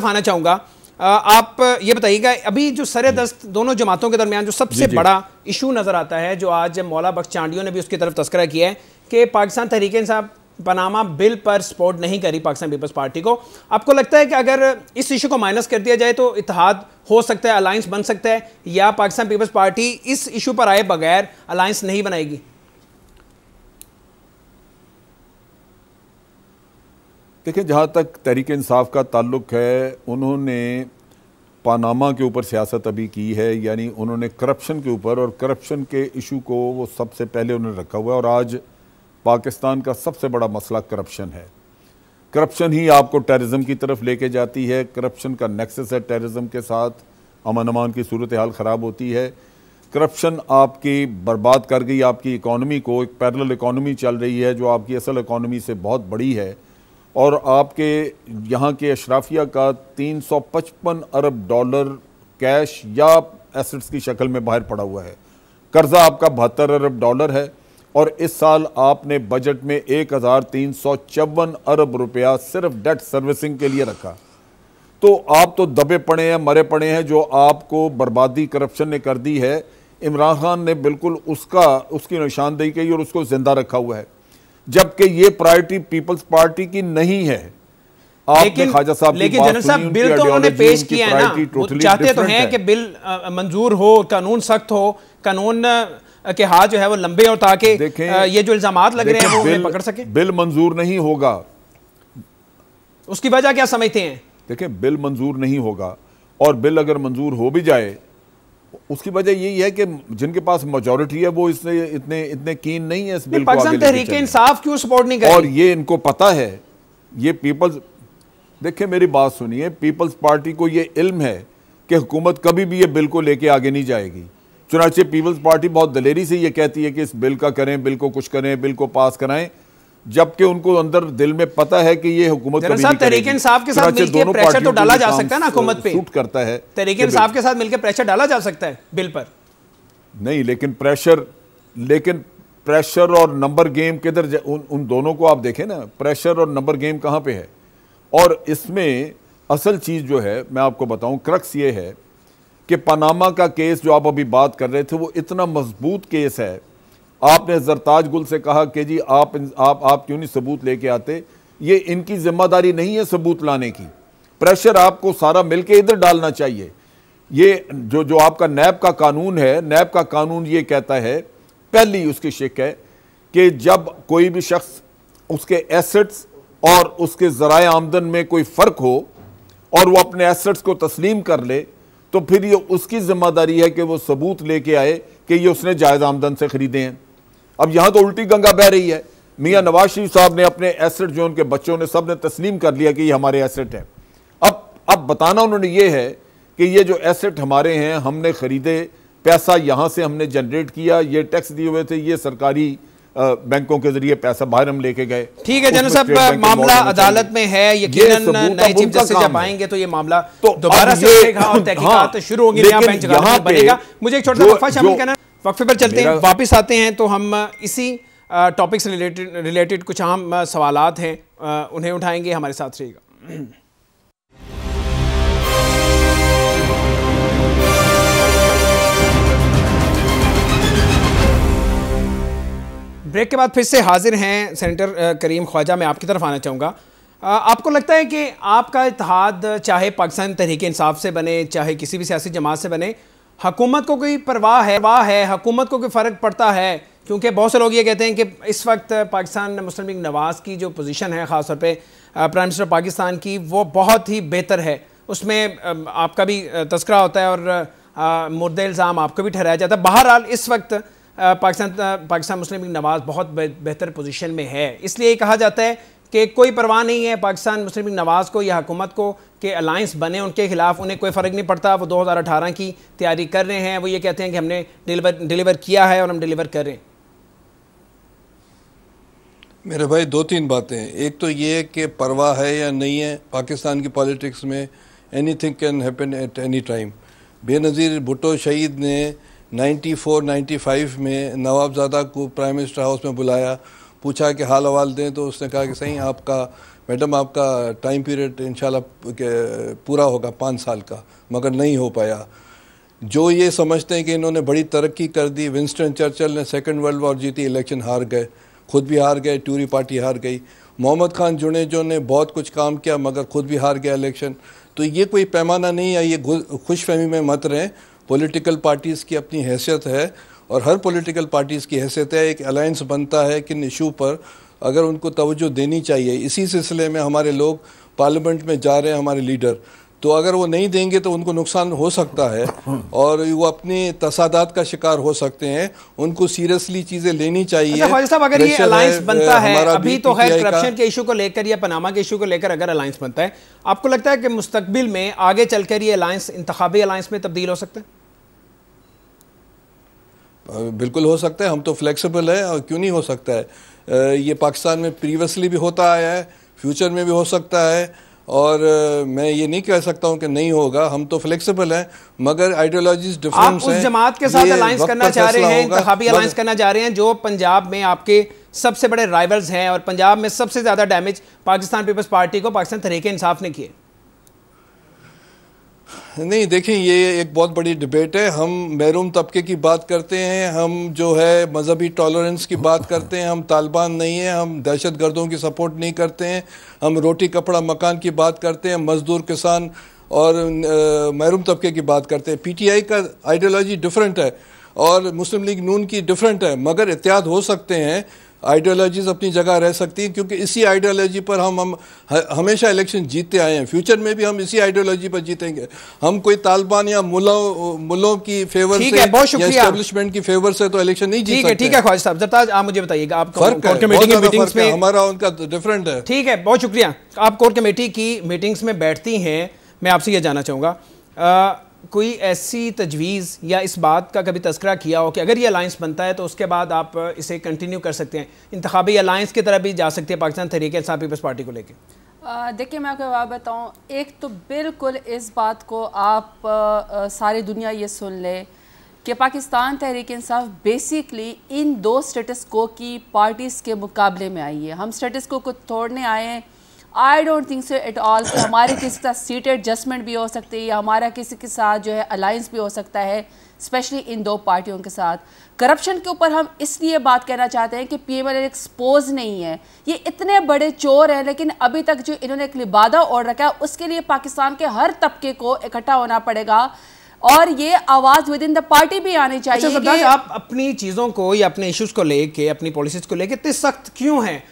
आना चाहूँगा, आप ये बताइएगा, अभी जो सरेदस्त दोनों जमातों के दरमियान जो सबसे बड़ा इशू नज़र आता है, जो आज मौला बख्श चांडियों ने भी उसकी तरफ तस्करा किया है कि पाकिस्तान तहरीक इंसाफ पनामा बिल पर सपोर्ट नहीं करी पाकिस्तान पीपल्स पार्टी को। आपको लगता है कि अगर इस इशू को माइनस कर दिया जाए तो इत्तेहाद हो सकता है, अलायंस बन सकता है, या पाकिस्तान पीपल्स पार्टी इस इशू पर आए बगैर अलायंस नहीं बनाएगी? देखिए, जहाँ तक तहरीक इंसाफ का ताल्लुक है, उन्होंने पनामा के ऊपर सियासत अभी की है, यानी उन्होंने करप्शन के ऊपर, और करप्शन के इशू को वो सबसे पहले उन्होंने रखा हुआ है। और आज पाकिस्तान का सबसे बड़ा मसला करप्शन है। करप्शन ही आपको टेररिज्म की तरफ लेके जाती है, करप्शन का नेक्सस है टेररिज्म के साथ, अमन अमान की सूरत हाल ख़राब होती है। करप्शन आपकी बर्बाद कर गई आपकी इकॉनमी को। एक पैरेलल इकॉनमी चल रही है जो आपकी असल इकॉनमी से बहुत बड़ी है, और आपके यहाँ के अशराफिया का 355 अरब डॉलर कैश या एसेट्स की शक्ल में बाहर पड़ा हुआ है। कर्जा आपका 72 अरब डॉलर है, और इस साल आपने बजट में 1354 अरब रुपया सिर्फ डेट सर्विसिंग के लिए रखा। तो आप तो दबे पड़े हैं, मरे पड़े हैं, जो आपको बर्बादी करप्शन ने कर दी है। इमरान खान ने बिल्कुल उसकी निशानदेही की और उसको जिंदा रखा हुआ है, जबकि ये प्रायोरिटी पीपल्स पार्टी की नहीं है। लेकिन जनरल साहब, बिल तो उन्होंने पेश किया है ना, वो चाहते तो हैं कि बिल मंजूर हो, कानून सख्त हो, कानून के हाथ जो है वो लंबे हो, ताकि ये जो इल्जामात लग रहे हैं वो उन्हें पकड़ सके। बिल मंजूर नहीं होगा, उसकी वजह क्या समझते हैं? देखिए, बिल मंजूर नहीं होगा, और बिल अगर मंजूर हो भी जाए, उसकी वजह यही है कि जिनके पास मेजॉरिटी है वो इससे इतने कीन नहीं है इस बिल को। पाकिस्तान तहरीक इंसाफ क्यों सपोर्ट नहीं कर रही? और ये इनको पता है, ये पीपल्स, देखिए मेरी बात सुनिए, पीपल्स पार्टी को ये इल्म है कि हुकूमत कभी भी ये बिल को लेके आगे नहीं जाएगी। चुनांचे पीपल्स पार्टी बहुत दलेरी से ये कहती है कि इस बिल का करें, बिल को कुछ करें, बिल को पास कराएं, जबकि उनको अंदर दिल में पता है कि ये हुकूमत कभी नहीं करेगी। तहरीक इंसाफ के साथ मिलकर प्रेशर तो डाला जा सकता है ना हुकूमत पे, सूट करता है। तहरीक इंसाफ के साथ मिलकर प्रेशर डाला जा सकता है बिल पर, नहीं, लेकिन प्रेशर और नंबर गेम किधर, उन दोनों को आप देखें ना, प्रेशर और नंबर गेम कहाँ पे है। और इसमें असल चीज जो है मैं आपको बताऊं, क्रक्स ये है कि पनामा का केस जो आप अभी बात कर रहे थे, वो इतना मजबूत केस है। आपने जरताज गुल से कहा कि जी आप क्यों नहीं सबूत लेके आते, ये इनकी जिम्मेदारी नहीं है सबूत लाने की, प्रेशर आपको सारा मिलके इधर डालना चाहिए। ये जो आपका नैब का कानून है, नैब का कानून ये कहता है, पहली उसकी शिक है कि जब कोई भी शख्स, उसके एसेट्स और उसके ज़राए आमदन में कोई फ़र्क हो और वो अपने एसेट्स को तस्लीम कर ले, तो फिर ये उसकी जिम्मेदारी है कि वो सबूत लेके आए कि ये उसने जायज आमदन से खरीदे हैं। अब यहां तो उल्टी गंगा बह रही है। मियां नवाज शरीफ साहब ने अपने एसेट जो उनके बच्चों ने सब ने तस्लीम कर लिया कि ये हमारे एसेट है। अब बताना उन्होंने ये है कि ये जो एसेट हमारे हैं हमने खरीदे, पैसा यहां से हमने जनरेट किया, ये टैक्स दिए हुए थे, ये सरकारी बैंकों के जरिए पैसा बाहर हम लेके गए। ठीक है जनरल साहब, मामला अदालत में है, यकीनन नए चीफ जस्टिस जब आएंगे तो ये मामला दोबारा से उठेगा और तहकीकात शुरू होंगी, नया बेंच बनेगा। मुझे एक छोटा सा वक्फा शामिल करना, वक्फे पर चलते हैं, वापस आते हैं तो हम इसी टॉपिक से रिलेटेड कुछ अहम सवालात हैं उन्हें उठाएंगे। हमारे साथ रहिएगा। ब्रेक के बाद फिर से हाजिर हैं सेनेटर करीम ख्वाजा। मैं आपकी तरफ आना चाहूँगा। आपको लगता है कि आपका इत्तेहाद चाहे पाकिस्तान तहरीक इंसाफ से बने चाहे किसी भी सियासी जमात से बने, हुकूमत को कोई परवाह है, हुकूमत को कोई फ़र्क पड़ता है? क्योंकि बहुत से लोग ये कहते हैं कि इस वक्त पाकिस्तान मुस्लिम लीग नवाज़ की जो पोजीशन है ख़ास तौर पे प्राइम मिनिस्टर पाकिस्तान की, वो बहुत ही बेहतर है। उसमें आपका भी तस्करा होता है और मुर्दे इल्ज़ाम आपको भी ठहराया जाता है। बहरहाल इस वक्त पाकिस्तान मुस्लिम लीग नवाज़ बहुत बेहतर पोजीशन में है, इसलिए कहा जाता है कि कोई परवाह नहीं है पाकिस्तान मुस्लिम लीग नवाज़ को या हुकूमत को कि अलायंस बने उनके खिलाफ, उन्हें कोई फ़र्क नहीं पड़ता। वो 2018 की तैयारी कर रहे हैं, वो ये कहते हैं कि हमने डिलीवर किया है और हम डिलीवर कर रहे हैं। मेरे भाई दो तीन बातें हैं। एक तो ये कि परवाह है या नहीं है, पाकिस्तान की पॉलिटिक्स में anything can happen at any time. Benazir Bhutto शहीद ने 94-95 में नवाबजादा को प्राइम मिनिस्टर हाउस में बुलाया, पूछा कि हाल अहवाल दें, तो उसने कहा कि सही मैडम आपका टाइम पीरियड इंशाल्लाह पूरा होगा 5 साल का, मगर नहीं हो पाया। जो ये समझते हैं कि इन्होंने बड़ी तरक्की कर दी, विंस्टन चर्चिल ने 2nd वर्ल्ड वॉर जीती, इलेक्शन हार गए, खुद भी हार गए, टूरी पार्टी हार गई। मोहम्मद खान जुनेजो ने बहुत कुछ काम किया मगर खुद भी हार गया इलेक्शन। तो ये कोई पैमाना नहीं है, ये खुशफहमी में मत रहें। पॉलिटिकल पार्टीज़ की अपनी हैसियत है और हर पॉलिटिकल पार्टीज़ की हैसियत है, एक अलायंस बनता है किन इशू पर, अगर उनको तवज्जो देनी चाहिए। इसी सिलसिले में हमारे लोग पार्लियामेंट में जा रहे हैं, हमारे लीडर, तो अगर वो नहीं देंगे तो उनको नुकसान हो सकता है और वो अपने तसादात का शिकार हो सकते हैं। उनको सीरियसली चीज़ें लेनी चाहिए। अच्छा ख्वाजा साहब, अगर ये अलायंस बनता है, अभी तो खैर करप्शन के इशू को लेकर या पनामा के इशू को लेकर अगर अलायंस बनता है, आपको लगता है कि मुस्तकबिल में आगे चलकर ये अलायंस इंतखाबी अलायंस में तब्दील हो सकता है? बिल्कुल हो सकता है, हम तो फ्लेक्सिबल है और क्यों नहीं हो सकता है। ये पाकिस्तान में प्रीवियसली भी होता आया है, फ्यूचर में भी हो सकता है और मैं ये नहीं कह सकता हूँ कि नहीं होगा। हम तो फ्लेक्सिबल हैं, मगर आइडियोलॉजीज डिफरेंस हैं। आप उस जमात के साथ अलायंस करना चाह रहे हैं, इंतखाबी अलायंस करना चाह रहे हैं जो पंजाब में आपके सबसे बड़े राइवल्स हैं और पंजाब में सबसे ज़्यादा डैमेज पाकिस्तान पीपल्स पार्टी को पाकिस्तान तहरीक इंसाफ ने किए। नहीं, देखें, ये एक बहुत बड़ी डिबेट है। हम महरूम तबके की बात करते हैं, हम जो है मजहबी टॉलरेंस की बात करते हैं, हम तालिबान नहीं है, हम दहशत गर्दों की सपोर्ट नहीं करते हैं, हम रोटी कपड़ा मकान की बात करते हैं, मजदूर किसान और महरूम तबके की बात करते हैं। पीटीआई का आइडियोलॉजी डिफरेंट है और मुस्लिम लीग नून की डिफरेंट है, मगर इत्तेहाद हो सकते हैं, आइडियोलॉजीज अपनी जगह रह सकती हैं, क्योंकि इसी आइडियोलॉजी पर हम हमेशा इलेक्शन जीतते आए हैं। फ्यूचर में भी हम इसी आइडियोलॉजी पर जीतेंगे। हम कोई तालिबान या मुल्लों की फेवर से या एस्टेब्लिशमेंट की फेवर से तो इलेक्शन नहीं जीत सकते। ठीक है ख्वाजा साहब, जरताज आप मुझे बताइएगा, आप कोर कमेटी की मीटिंग्स में हमारा उनका डिफरेंट है। ठीक है, बहुत शुक्रिया। आप कोर कमेटी की मीटिंग्स में बैठती हैं, मैं आपसे ये जानना चाहूँगा कोई ऐसी तजवीज़ या इस बात का कभी तस्करा किया हो कि अगर ये अलायंस बनता है तो उसके बाद आप इसे कंटिन्यू कर सकते हैं, इंतखाबी अलायंस की तरफ भी जा सकते हैं पाकिस्तान तहरीक इंसाफ पीपल्स पार्टी को लेकर? देखिए, मैं आपको बात बताऊँ, एक तो बिल्कुल इस बात को आप सारी दुनिया ये सुन ले कि पाकिस्तान तहरीक इंसाफ बेसिकली इन 2 स्टेटस को की पार्टीज़ के मुकाबले में आई है। हम स्टेटस को तोड़ने आए हैं। I don't think so at all कि हमारे किसी का सीट एडजस्टमेंट भी हो सकती है या हमारा किसी के साथ जो है अलायंस भी हो सकता है, स्पेशली इन 2 पार्टियों के साथ। करप्शन के ऊपर हम इसलिए बात करना चाहते हैं कि PMLN एक्सपोज नहीं है, ये इतने बड़े चोर हैं, लेकिन अभी तक जो इन्होंने एक लिबादा ओढ़ रखा है उसके लिए पाकिस्तान के हर तबके को इकट्ठा होना पड़ेगा और ये आवाज़ विद इन द पार्टी भी आनी चाहिए। अच्छा कि आप अपनी चीज़ों को या अपने इश्यूज़ को लेके, अपनी पॉलिसीज़ को लेके इतने सख्त क्यों हैं?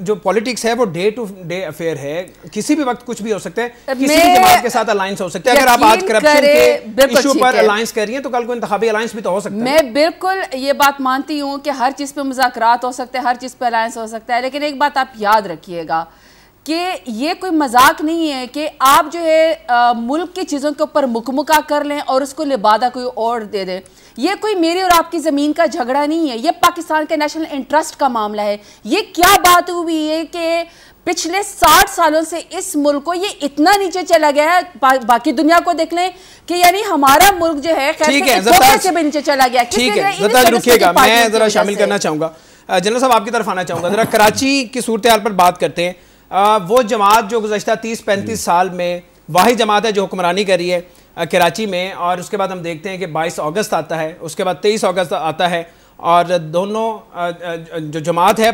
जो पॉलिटिक्स है वो डे टू डे अफेयर है, किसी भी वक्त कुछ भी हो सकता है, किसी भी जमात के साथ अलायंस हो सकता है। अगर आप आज करप्शन के इशू पर अलायंस कर रही हैं तो कल को इंतखाबी अलायंस भी तो हो सकता है। मैं बिल्कुल ये बात मानती हूँ कि हर चीज़ पे मुज़ाकरात हो सकते हैं, हर चीज़ पे अलायंस हो सकता है, लेकिन एक बात आप याद रखिएगा कि ये कोई मजाक नहीं है कि आप जो है मुल्क की चीज़ों के ऊपर मुकमुका कर लें और उसको लिबादा कोई और दे दें। ये कोई मेरी और आपकी ज़मीन का झगड़ा नहीं है, ये पाकिस्तान के नेशनल इंटरेस्ट का मामला है। ये क्या बात हुई है कि पिछले 60 सालों से इस मुल्क को ये इतना नीचे चला गया है, बाकी दुनिया को देख लें कि यानी हमारा मुल्क जो है से भी नीचे चला गया। ठीक है, रुकिएगा, मैं जरा शामिल करना चाहूँगा। जनरल साहब आपकी तरफ आना चाहूँगा, जरा कराची की सूरत हाल पर बात करते हैं। वो जमात जो गुज़श्ता 30-35 साल में वाही जमात है जो हुक्मरानी कर रही है कराची में, और उसके बाद हम देखते हैं कि 22 अगस्त आता है, उसके बाद 23 अगस्त आता है, और दोनों जो जमात है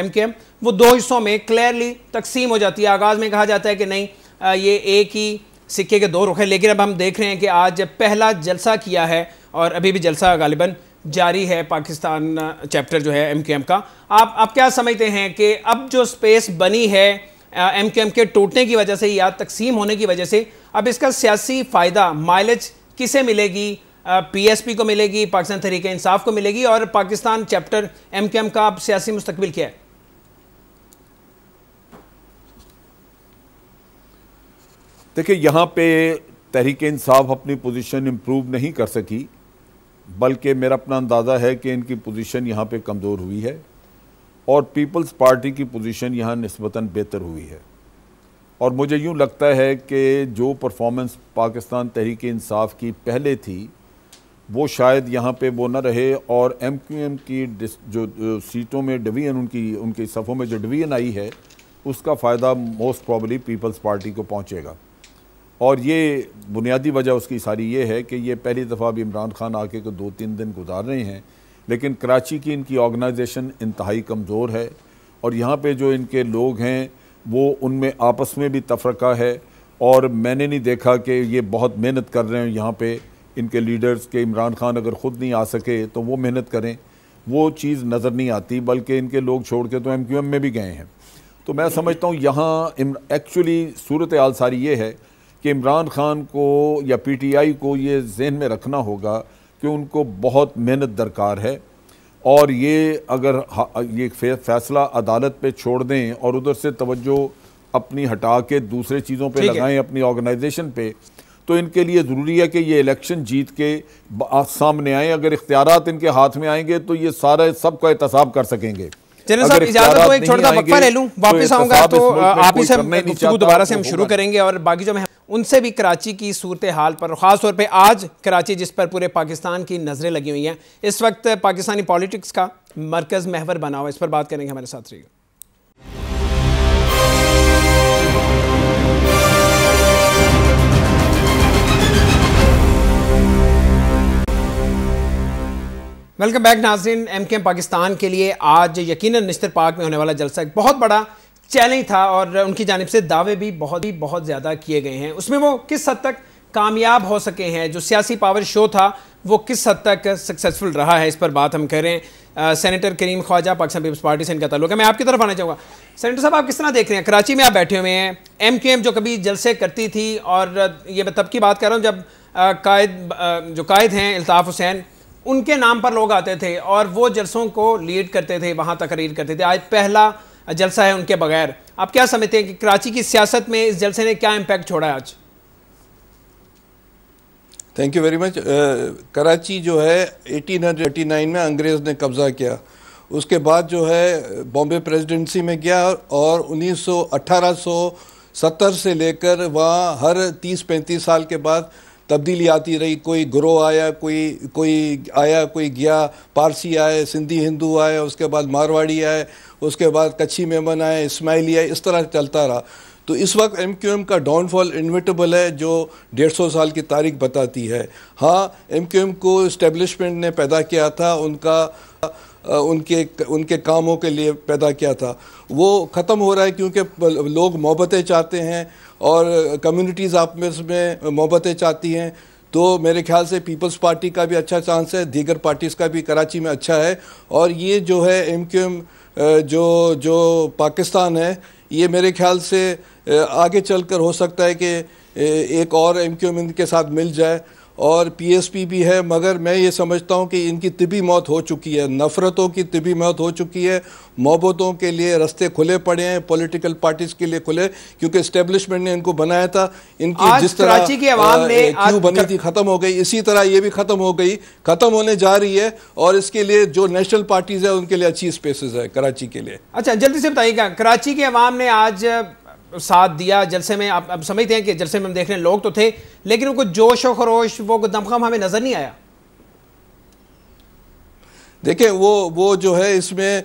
MKM वो दो हिस्सों में क्लियरली तकसीम हो जाती है। आगाज़ में कहा जाता है कि नहीं ये एक ही सिक्के के दो रुख हैं, लेकिन अब हम देख रहे हैं कि आज पहला जलसा किया है और अभी भी जलसा गालिबन जारी है पाकिस्तान चैप्टर जो है MKM का। आप क्या समझते हैं कि अब जो स्पेस बनी है MKM के टूटने की वजह से या तकसीम होने की वजह से, अब इसका सियासी फ़ायदा माइलेज किसे मिलेगी? PSP को मिलेगी, पाकिस्तान तहरीक इंसाफ को मिलेगी, और पाकिस्तान चैप्टर MKM का अब सियासी मुस्तकबिल क्या है? देखिए, यहाँ पे तहरीक इंसाफ अपनी पोजीशन इम्प्रूव नहीं कर सकी, बल्कि मेरा अपना अंदाज़ा है कि इनकी पोजीशन यहाँ पे कमज़ोर हुई है और पीपल्स पार्टी की पोजीशन यहाँ निस्बतन बेहतर हुई है। और मुझे यूँ लगता है कि जो परफॉर्मेंस पाकिस्तान तहरीक इंसाफ की पहले थी वो शायद यहाँ पे वो न रहे, और MKM की जो सीटों में डिवीज़न उनकी सफ़ों में जो डिवीज़न आई है उसका फ़ायदा मोस्ट प्रॉबली पीपल्स पार्टी को पहुँचेगा। और ये बुनियादी वजह उसकी सारी ये है कि ये पहली दफ़ा भी इमरान खान आके को 2-3 दिन गुजार रहे हैं, लेकिन कराची की इनकी ऑर्गेनाइजेशन इंतहाई कमज़ोर है, और यहाँ पे जो इनके लोग हैं वो उनमें आपस में भी तफरका है, और मैंने नहीं देखा कि ये बहुत मेहनत कर रहे हैं यहाँ पे इनके लीडर्स के। इमरान खान अगर ख़ुद नहीं आ सके तो वो मेहनत करें, वो चीज़ नज़र नहीं आती, बल्कि इनके लोग छोड़ के तो MQM में भी गए हैं। तो मैं समझता हूँ यहाँ एक्चुअली सूरत हाल सारी ये है कि इमरान खान को या PTI को ये जहन में रखना होगा कि उनको बहुत मेहनत दरकार है, और ये अगर ये फैसला अदालत पे छोड़ दें और उधर से तवज्जो अपनी हटा के दूसरे चीज़ों पे लगाएं, अपनी ऑर्गेनाइजेशन पे, तो इनके लिए ज़रूरी है कि ये इलेक्शन जीत के सामने आएँ। अगर इख्तियारात इनके हाथ में आएंगे तो ये सारा सबका एहतसाब कर सकेंगे। जनरल साहब इजाजत हो, एक छोटा वक्फा ले लूं, वापस आऊंगा तो आप ही से गुफ्तगू दोबारा से हम शुरू करेंगे, और बाकी जो मैं उनसे भी कराची की सूरत हाल पर, ख़ास तौर पे आज कराची जिस पर पूरे पाकिस्तान की नज़रें लगी हुई हैं, इस वक्त पाकिस्तानी पॉलिटिक्स का मरकज़ महवर बना हुआ, इस पर बात करेंगे। हमारे साथ रहिएगा। वेलकम बैक नाज़रीन। MKM पाकिस्तान के लिए आज यकीनन निश्तर पार्क में होने वाला जलसा एक बहुत बड़ा चैलेंज था, और उनकी जानिब से दावे भी बहुत ज़्यादा किए गए हैं। उसमें वो किस हद तक कामयाब हो सके हैं, जो सियासी पावर शो था वो किस हद तक सक्सेसफुल रहा है, इस पर बात हम करें। सेनेटर करीम ख्वाजा पाकिस्तान पीपल्स पार्टी से इनका ताल्लुक है। मैं आपकी तरफ आना चाहूँगा। सेनेटर साहब, आप किस तरह देख रहे हैं, कराची में आप बैठे हुए हैं, MKM जो कभी जलसे करती थी, और ये मैं तब की बात कर रहा हूँ जब जो कायद हैं इल्ताफ़ हुसैन, उनके नाम पर लोग आते थे और वो जलसों को लीड करते थे, वहाँ तकरीर करते थे। आज पहला जलसा है उनके बगैर। आप क्या समझते हैं कि कराची की सियासत में इस जलसे ने क्या इम्पैक्ट छोड़ा है आज? Thank you very much. Karachi जो है 1889 में अंग्रेज़ ने कब्ज़ा किया, उसके बाद जो है बॉम्बे प्रेसिडेंसी में गया, और 1870 से लेकर वहाँ हर 30-35 साल के बाद तब्दीली आती रही। कोई ग्रोह आया, कोई आया, कोई गया, पारसी आए, सिंधी हिंदू आए, उसके बाद मारवाड़ी आए, उसके बाद कच्छी मेमन आए, इस्माइली आए, इस तरह चलता रहा। तो इस वक्त MQM का डाउनफॉल इनविटेबल है, जो 150 साल की तारीख बताती है। हाँ, MQM को इस्टेब्लिशमेंट ने पैदा किया था, उनके कामों के लिए पैदा किया था, वो ख़त्म हो रहा है क्योंकि लोग मोहब्बतें चाहते हैं और कम्युनिटीज़ आप में मोहब्बतें चाहती हैं। तो मेरे ख्याल से पीपल्स पार्टी का भी अच्छा चांस है, दीगर पार्टीज़ का भी कराची में अच्छा है। और ये जो है MQM जो पाकिस्तान है, ये मेरे ख्याल से आगे चलकर हो सकता है कि एक और MQM इनके साथ मिल जाए। और PSP भी है, मगर मैं ये समझता हूँ कि इनकी तिबी मौत हो चुकी है, नफ़रतों की तिबी मौत हो चुकी है। मोहब्बतों के लिए रास्ते खुले पड़े हैं, पॉलिटिकल पार्टीज़ के लिए खुले, क्योंकि इस्टेब्लिशमेंट ने इनको बनाया था। इनकी जिस तरह कराची की आवाम ने क्यों बनी थी, ख़त्म हो गई, इसी तरह ये भी ख़त्म हो गई, ख़त्म होने जा रही है। और इसके लिए जो नेशनल पार्टीज़ है उनके लिए अच्छी स्पेसेस है कराची के लिए। अच्छा, जल्दी से बताइएगा, कराची की आवाम ने आज साथ दिया जलसे में? आप समझते हैं कि जलसे में हम देख रहे हैं लोग तो थे, लेकिन उनको जोश और खरोश, वो दमखम हमें नजर नहीं आया। देखिए वो जो है इसमें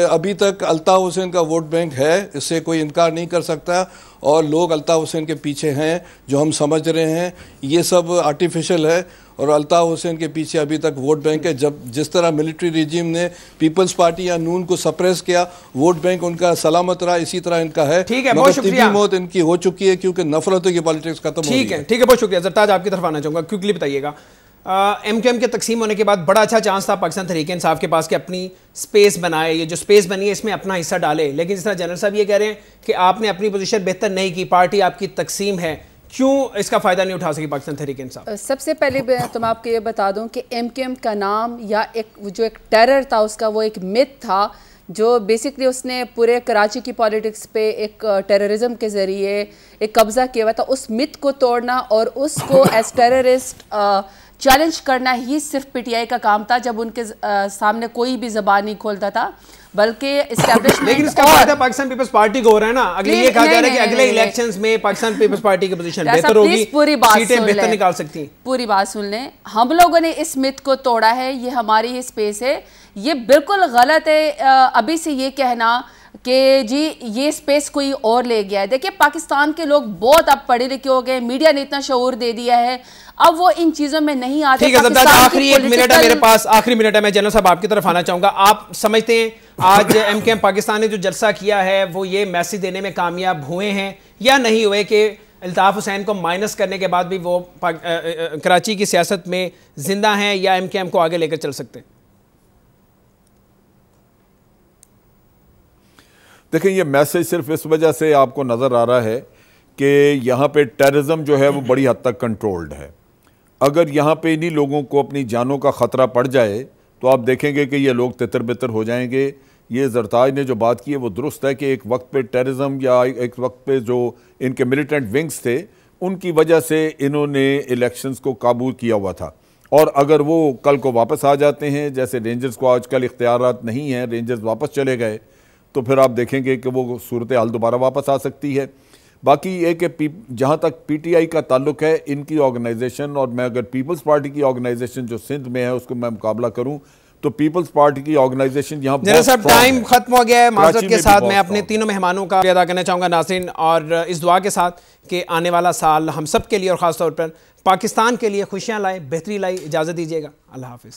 अभी तक अल्ताफ़ हुसैन का वोट बैंक है, इससे कोई इनकार नहीं कर सकता। और लोग अल्ताफ़ हुसैन के पीछे हैं, जो हम समझ रहे हैं ये सब आर्टिफिशियल है। और अल्ताफ़ हुसैन के पीछे अभी तक वोट बैंक है। जब जिस तरह मिलिट्री रिजीम ने पीपल्स पार्टी या नून को सप्रेस किया, वोट बैंक उनका सलामत रहा, इसी तरह इनका है। ठीक है, बहुत शुक्रिया। मौत इनकी हो चुकी है क्योंकि नफरतों की पॉलिटिक्स खत्म हो गई है। ठीक है, बहुत शुक्रिया। जरताज, आपकी तरफ आना चाहूँगा, क्विकली बताइएगा। MQM के तकसीम होने के बाद बड़ा अच्छा चांस था पाकिस्तान तहरीक इंसाफ के पास कि अपनी स्पेस बनाए, ये जो स्पेस बनी है इसमें अपना हिस्सा डाले। लेकिन जिस तरह जनरल साहब ये कह रहे हैं कि आपने अपनी पोजीशन बेहतर नहीं की, पार्टी आपकी तकसीम है, क्यों इसका फ़ायदा नहीं उठा सकी पाकिस्तान तहरीक इंसाफ? सबसे पहले तो मैं आपको ये बता दूं कि MQM का नाम या एक टेरर था उसका, वो एक मिथ था जो बेसिकली उसने पूरे कराची की पॉलिटिक्स पे एक टेररिज्म के ज़रिए एक कब्ज़ा किया हुआ था। उस मिथ को तोड़ना और उसको एज टेररिस्ट चैलेंज करना ही सिर्फ PTI का काम था, जब उनके सामने कोई भी ज़बान नहीं खोलता था, बल्कि एस्टैब्लिशमेंट। लेकिन इसका फायदा पाकिस्तान पीपल्स पार्टी को हो रहा है ना। अगले ये कहा जा रहा है कि अगले इलेक्शंस में पाकिस्तान पीपल्स पार्टी की पोजीशन बेहतर होगी, सीटें बेहतर निकाल सकती। पूरी बात सुन लें, हम लोगों ने इस मिथ को तोड़ा है, ये हमारी ही स्पेस है। ये बिल्कुल गलत है अभी से ये कहना कि जी ये स्पेस कोई और ले गया है। देखिए, पाकिस्तान के लोग बहुत अब पढ़े लिखे हो गए, मीडिया ने इतना शऊर दे दिया है, अब वो इन चीजों में नहीं आते। ठीक है, आखिरी एक मिनट है मेरे पास, आखिरी मिनट है। मैं जनरल साहब आपकी तरफ आना चाहूंगा। आप समझते हैं आज MQM पाकिस्तान ने जो जलसा किया है वो ये मैसेज देने में कामयाब हुए हैं या नहीं हुए कि अल्ताफ़ हुसैन को माइनस करने के बाद भी वो कराची की सियासत में जिंदा हैं या MQM को आगे लेकर चल सकते हैं? देखिए, ये मैसेज सिर्फ इस वजह से आपको नज़र आ रहा है कि यहाँ पे टेररिज्म जो है वो बड़ी हद तक कंट्रोल्ड है। अगर यहाँ पे इन्हीं लोगों को अपनी जानों का ख़तरा पड़ जाए तो आप देखेंगे कि ये लोग तितर बितर हो जाएंगे। ये जरताज ने जो बात की है वो दुरुस्त है कि एक वक्त पे टेररिज्म या एक वक्त पे जो इनके मिलिटेंट विंग्स थे उनकी वजह से इन्होंने इलेक्शंस को काबू किया हुआ था। और अगर वो कल को वापस आ जाते हैं, जैसे रेंजर्स को आजकल इख्तियारात नहीं हैं, रेंजर्स वापस चले गए, तो फिर आप देखेंगे कि वो सूरत हाल दोबारा वापस आ सकती है। बाकी ये कि जहाँ तक PTI का ताल्लुक है, इनकी ऑर्गेनाइजेशन, और मैं अगर पीपल्स पार्टी की ऑर्गेनाइजेशन जो सिंध में है उसको मैं मुकाबला करूँ तो पीपल्स पार्टी की ऑर्गेनाइजेशन यहाँ बहुत सब टाइम खत्म हो गया है। माजरत के साथ मैं अपने तीनों मेहमानों का अदा करना चाहूँगा नाज़रीन, और इस दुआ के साथ कि आने वाला साल हम सब के लिए और ख़ास तौर पर पाकिस्तान के लिए खुशियाँ लाए, बेहतरी लाई। इजाज़त दीजिएगा, अल्लाह हाफ़िज़।